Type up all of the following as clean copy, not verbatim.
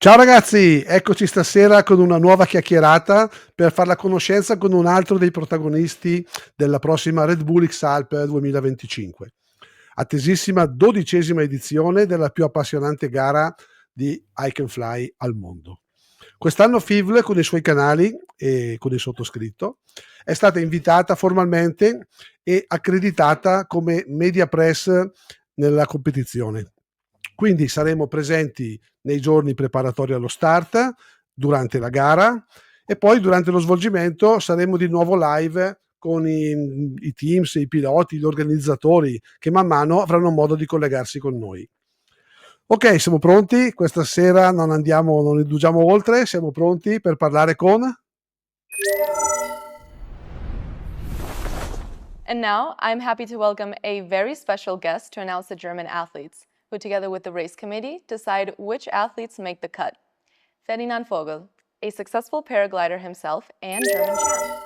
Ciao ragazzi, eccoci stasera con una nuova chiacchierata per fare la conoscenza con un altro dei protagonisti della prossima Red Bull X-Alps 2025. Attesissima 12ª edizione della più appassionante gara di I Can Fly al mondo. Quest'anno FIVL con i suoi canali e con il sottoscritto è stata invitata formalmente e accreditata come media press nella competizione. Quindi saremo presenti nei giorni preparatori allo start, durante la gara e poi durante lo svolgimento saremo di nuovo live con i teams, i piloti, gli organizzatori che man mano avranno modo di collegarsi con noi. Ok, siamo pronti? Questa sera non indugiamo oltre, siamo pronti per parlare con... And now, I'm happy to welcome a very special guest to announce the German athletes, who together with the race committee decide which athletes make the cut. Ferdinand Vogel, a successful paraglider himself and German champ.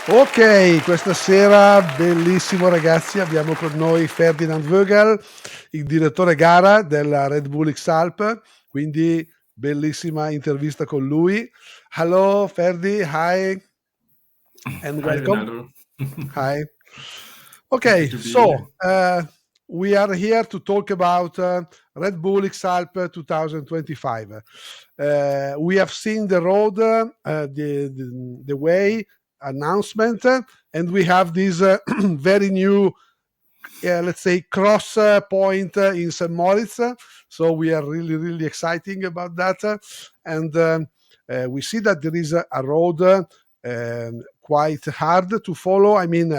Ok, questa sera bellissimo ragazzi, abbiamo con noi Ferdinand Vogel, il direttore gara della Red Bull X-Alps, quindi bellissima intervista con lui. Hello Ferdi, hi and welcome. Rinaldo. Hi. Okay, so we are here to talk about Red Bull XAlps 2025. We have seen the road, the way announcement, and we have this very new, let's say, cross point in St. Moritz. So we are really, really exciting about that. And we see that there is a road quite hard to follow. I mean,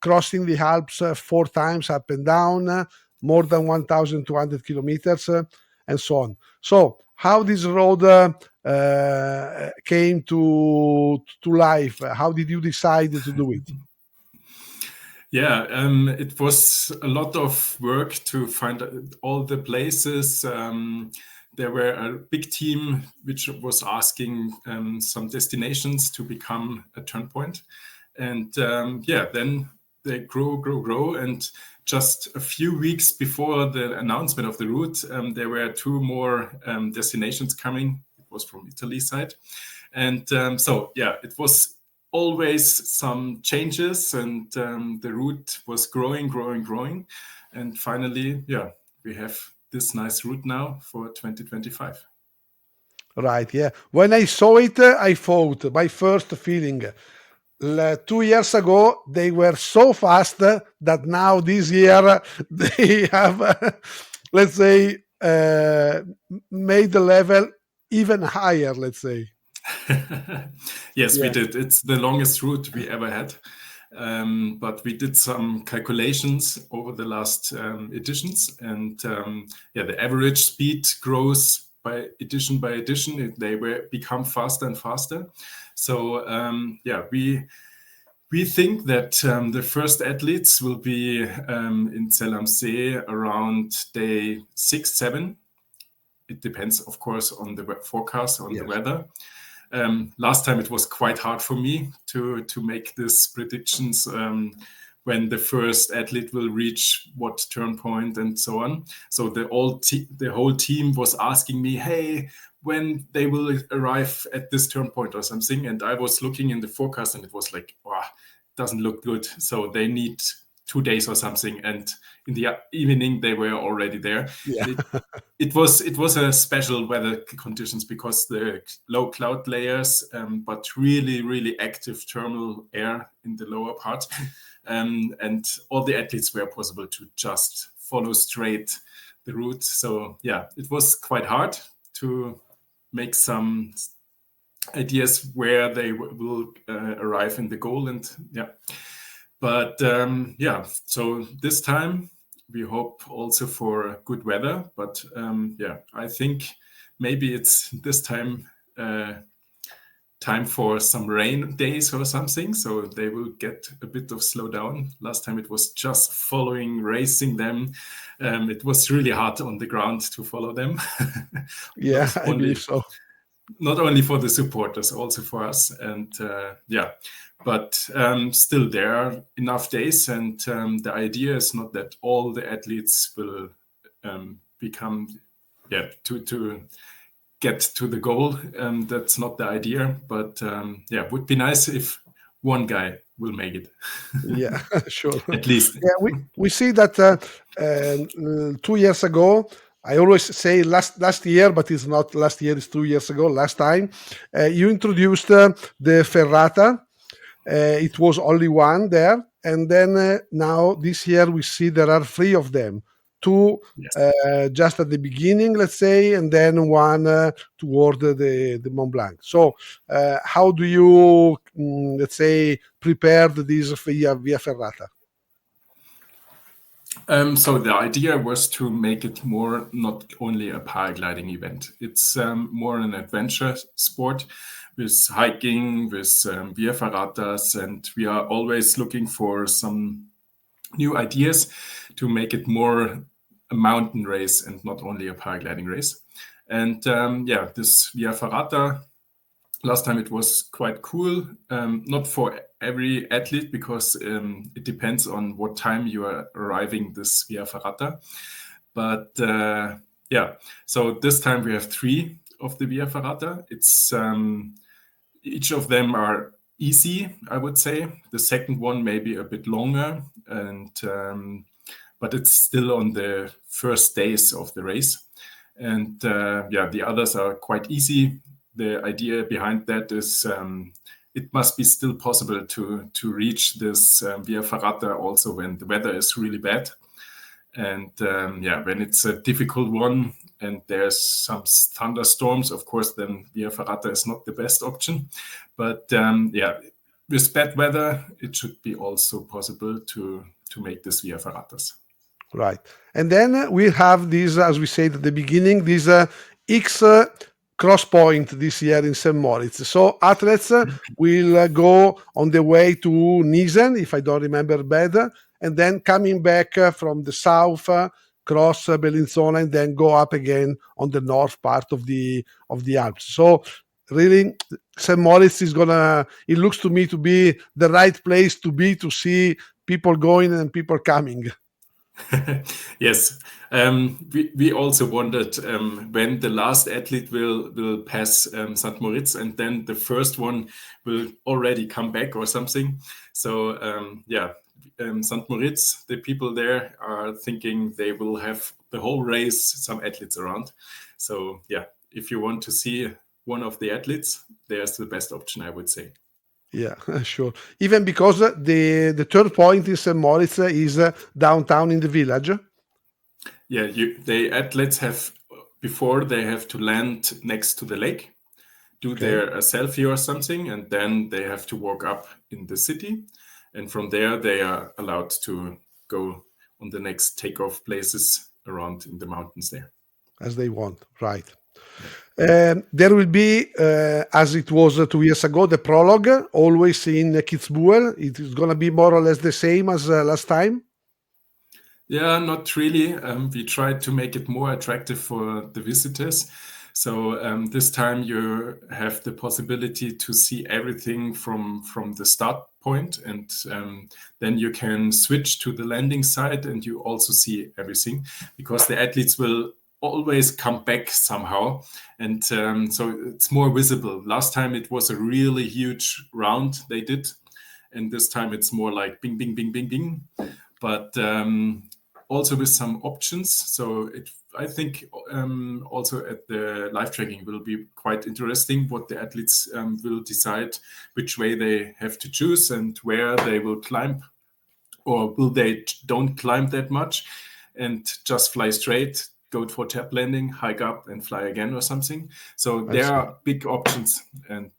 crossing the Alps 4 times up and down, more than 1,200 kilometers, and so on. So, how this road came to life? How did you decide to do it? Yeah, it was a lot of work to find all the places. There were a big team which was asking some destinations to become a turn point. And then they grow. And just a few weeks before the announcement of the route, there were 2 more destinations coming. It was from Italy side. And it was always some changes, and the route was growing. And finally, we have this nice route now for 2025. Right, yeah. When I saw it, I thought, my first feeling, 2 years ago, they were so fast that now this year they have, let's say, made the level even higher, let's say. Yes, we did. It's the longest route we ever had. But we did some calculations over the last editions, and the average speed grows by edition. They become faster and faster. So we think that the first athletes will be in Zell am See around day 6, 7. It depends, of course, on the forecast, on the weather. Last time it was quite hard for me to make these predictions when the first athlete will reach what turn point and so on. So the whole team was asking me, hey, when they will arrive at this turn point or something. And I was looking in the forecast and it was like, wow, doesn't look good. So they need 2 days or something. And in the evening, they were already there. Yeah. It was a special weather conditions because the low cloud layers, but really, really active thermal air in the lower part. And all the athletes were possible to just follow straight the route. So it was quite hard to make some ideas where they will arrive in the goal. And but so this time we hope also for good weather, but I think maybe it's this time for some rain days or something, so they will get a bit of slowdown. Last time it was just racing them. It was really hard on the ground to follow them. Yeah, I believe so. Not only for the supporters, also for us. And but still there are enough days, and the idea is not that all the athletes will become to get to the goal. That's not the idea, but it would be nice if one guy will make it. Yeah, sure. At least. Yeah, we see that 2 years ago. I always say last year, but it's not last year. It's 2 years ago. Last time you introduced the ferrata. It was only one there, and then now this year we see there are 3 of them. 2 Yes. just at the beginning, let's say, and then 1 toward the Mont Blanc. So, how do you, let's say, prepare this via ferrata? So the idea was to make it more not only a paragliding event. It's more an adventure sport with hiking, with via ferratas, and we are always looking for some new ideas to make it more a mountain race and not only a paragliding race. And this via ferrata, last time it was quite cool. Not for every athlete, because it depends on what time you are arriving this via ferrata. But so this time we have 3 of the via ferrata. It's each of them are easy, I would say. The second one maybe a bit longer, and but it's still on the first days of the race. And the others are quite easy. The idea behind that is it must be still possible to reach this via ferrata also when the weather is really bad. And when it's a difficult one and there's some thunderstorms, of course, then via ferrata is not the best option. But with bad weather, it should be also possible to make this via ferratas. Right. And then we have this, as we said at the beginning, this X cross point this year in St. Moritz. So athletes will go on the way to Niesen, if I don't remember bad, and then coming back from the south, cross Bellinzona, and then go up again on the north part of the Alps. So really, St. Moritz is it looks to me to be the right place to be, to see people going and people coming. Yes, we also wondered when the last athlete will pass St. Moritz, and then the first one will already come back or something. So St. Moritz, the people there are thinking they will have the whole race, some athletes around. So if you want to see one of the athletes, there's the best option, I would say. Yeah, sure. Even because the third point in St. Moritz is downtown in the village. Yeah, the athletes have to land next to the lake, do their selfie or something, and then they have to walk up in the city. And from there, they are allowed to go on the next takeoff places around in the mountains there. As they want, right. There will be, as it was 2 years ago, the prologue, always in Kitzbühel. It is going to be more or less the same as last time? Yeah, not really. We tried to make it more attractive for the visitors. So this time you have the possibility to see everything from the start point, and then you can switch to the landing site and you also see everything, because the athletes will always come back somehow, and so it's more visible. Last time it was a really huge round they did, and this time it's more like bing, bing, bing, bing, bing, but also with some options. So I think also at the live tracking will be quite interesting what the athletes will decide which way they have to choose and where they will climb, or will they don't climb that much and just fly straight, go for tap landing, hike up and fly again or something. So there are big options, and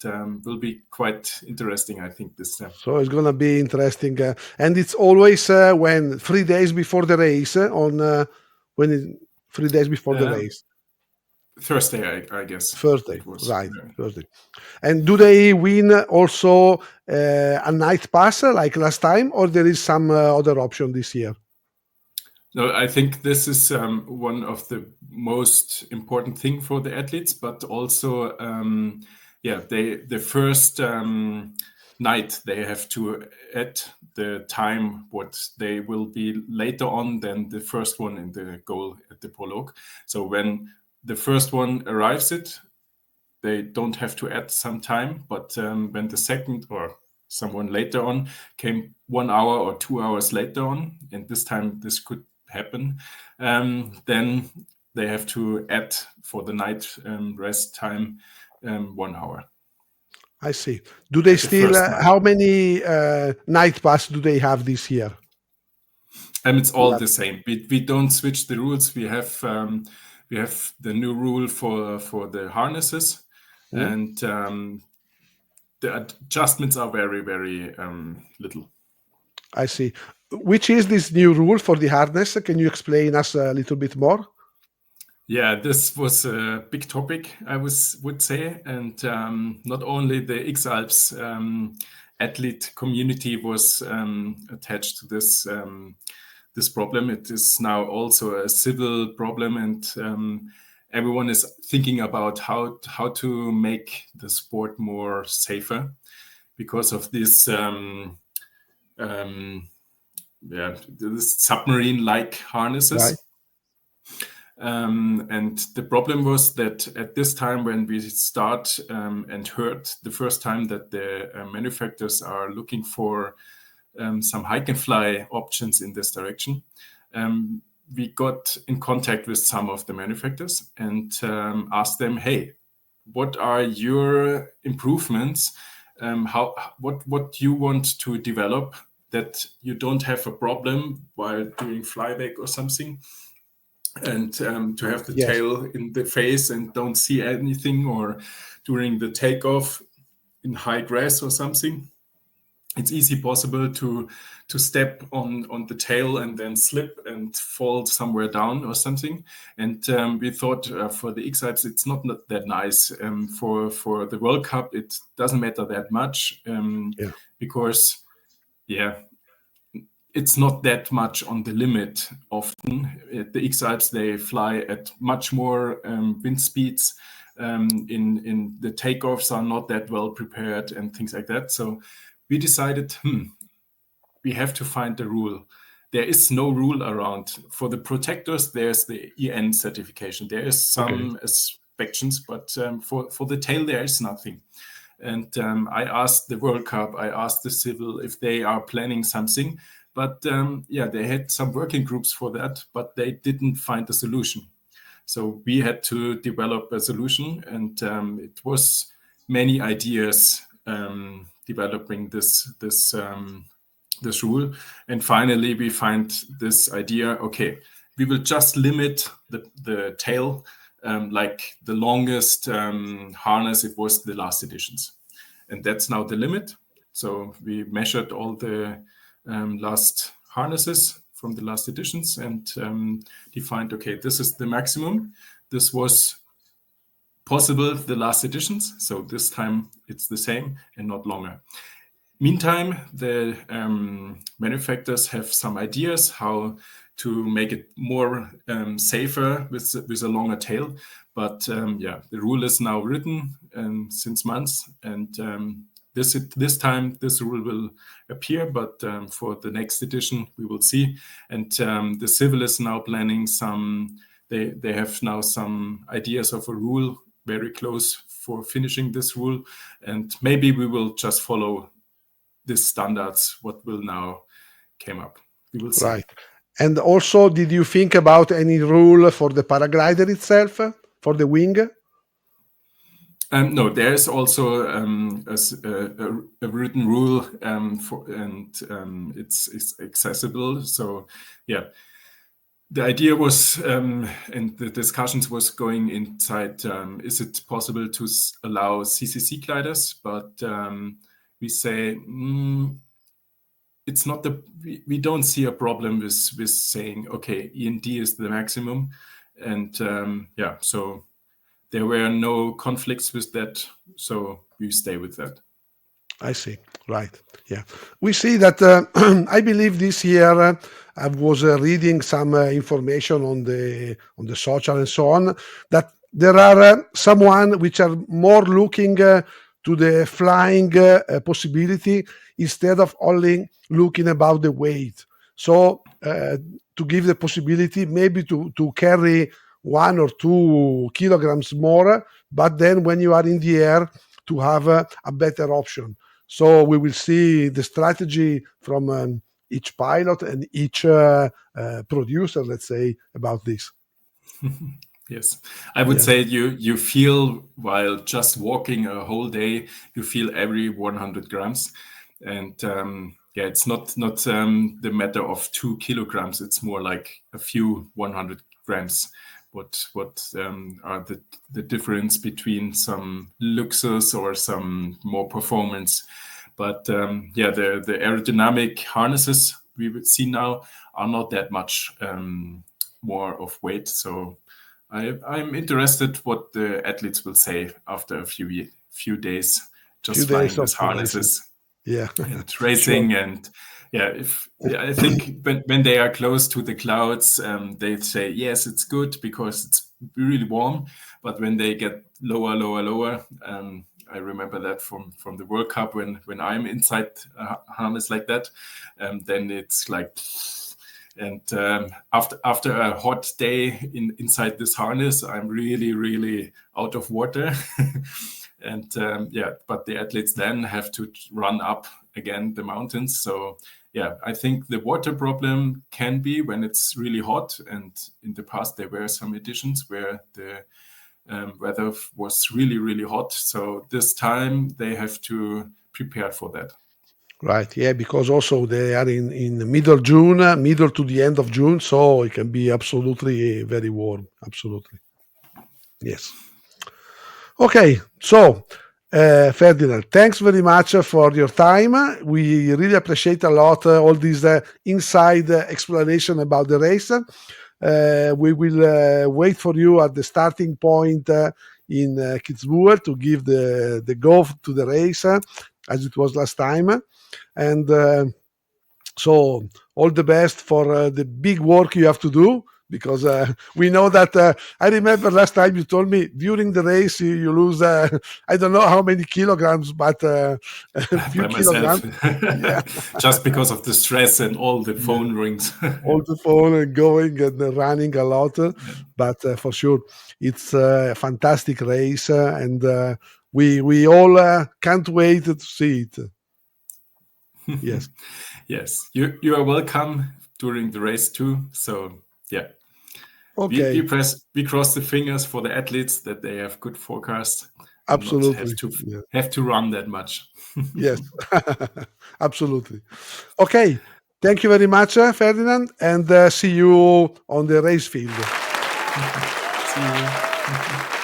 will be quite interesting, I think, this time. So it's going to be interesting. And it's always when 3 days before the race, 3 days before the race. Thursday, I guess. Thursday, right, Thursday. And do they win also a night pass like last time, or there is some other option this year? No, I think this is one of the most important thing for the athletes, but also, the first night they have to add the time what they will be later on than the first one in the goal at the prologue. So when the first one arrives they don't have to add some time, but when the second or someone later on came 1 hour or 2 hours later on, and this time this could happen, then they have to add for the night rest time 1 hour. I see. Do they still, first night. how many night pass do they have this year? It's all the same. We don't switch the rules. We have the new rule for the harnesses, and the adjustments are very, very little. I see. Which is this new rule for the harness? Can you explain us a little bit more? Yeah, this was a big topic, I would say, and not only the X-Alps athlete community was attached to this problem. It is now also a civil problem, and everyone is thinking about how to make the sport more safer because of this this submarine-like harnesses. Right. And the problem was that at this time when we start and heard the first time that the manufacturers are looking for some hike and fly options in this direction, we got in contact with some of the manufacturers and asked them, hey, what are your improvements? What you want to develop that you don't have a problem while doing flyback or something, and to have the tail in the face and don't see anything, or during the takeoff in high grass or something. It's easy possible to step on the tail and then slip and fall somewhere down or something. And we thought for the X-Alps, it's not that nice. For the World Cup, it doesn't matter that much because, it's not that much on the limit often. At the X-Alps, they fly at much more wind speeds. In the takeoffs are not that well prepared and things like that. So we decided, we have to find a rule. There is no rule around. For the protectors, there's the EN certification. There is some inspections, but for the tail, there is nothing. And I asked the World Cup, I asked the Civil if they are planning something. But they had some working groups for that, but they didn't find a solution. So we had to develop a solution, and it was many ideas developing this rule. And finally, we find this idea, okay, we will just limit the tail, like the longest harness, it was the last editions. And that's now the limit. So we measured all the last harnesses from the last editions and defined, okay, this is the maximum. This was possible the last editions, so this time it's the same and not longer. Meantime, the manufacturers have some ideas how to make it more safer with a longer tail, but the rule is now written since months, and this time this rule will appear, but for the next edition we will see. And the Civil is now planning they have now some ideas of a rule very close for finishing this rule, and maybe we will just follow these standards what will now came up. We will see. Right. And also, did you think about any rule for the paraglider itself, for the wing? No, there is also a written rule it's accessible. So the idea was, and the discussions was going inside, is it possible to allow CCC gliders? But we say it's not we don't see a problem with saying, okay, END is the maximum. And so there were no conflicts with that, so we stay with that. I see. Right. Yeah. We see that, I believe this year, I was reading some information on the social and so on, that there are someone which are more looking to the flying possibility instead of only looking about the weight. So to give the possibility maybe to carry 1 or 2 kilograms more, but then when you are in the air, to have a better option. So we will see the strategy from each pilot and each producer, let's say, about this. Yes, I would say you feel while just walking a whole day, you feel every 100 grams, and it's not the matter of 2 kilograms. It's more like a few 100 grams. What are the difference between some luxus or some more performance? But the aerodynamic harnesses we would see now are not that much more of weight. So I'm interested what the athletes will say after a few days just flying these harnesses. And racing. Sure. And I think when they are close to the clouds, they say, yes, it's good because it's really warm. But when they get lower, I remember that from the World Cup when I'm inside a harness like that, then it's like, and after a hot day inside this harness, I'm really, really out of water. And but the athletes then have to run up again the mountains. So I think the water problem can be when it's really hot. And in the past, there were some editions where the weather was really, really hot. So this time they have to prepare for that. Right, because also they are in the middle June, middle to the end of June, so it can be absolutely very warm. Absolutely. Yes. Okay, so Ferdinand, thanks very much for your time. We really appreciate a lot all this inside explanation about the race. We will wait for you at the starting point in Kitzbühel to give the go to the race as it was last time. And so all the best for the big work you have to do, because we know that I remember last time you told me during the race you lose I don't know how many kilograms, but a few kilograms. Just because of the stress and all the phone rings. All the phone and going and running a lot. But for sure, it's a fantastic race, and we all can't wait to see it. Yes. Yes, you are welcome during the race too. So okay, we cross the fingers for the athletes that they have good forecast. Absolutely, have to run that much. Yes, absolutely. Okay, thank you very much, Ferdinand, and see you on the race field. See you.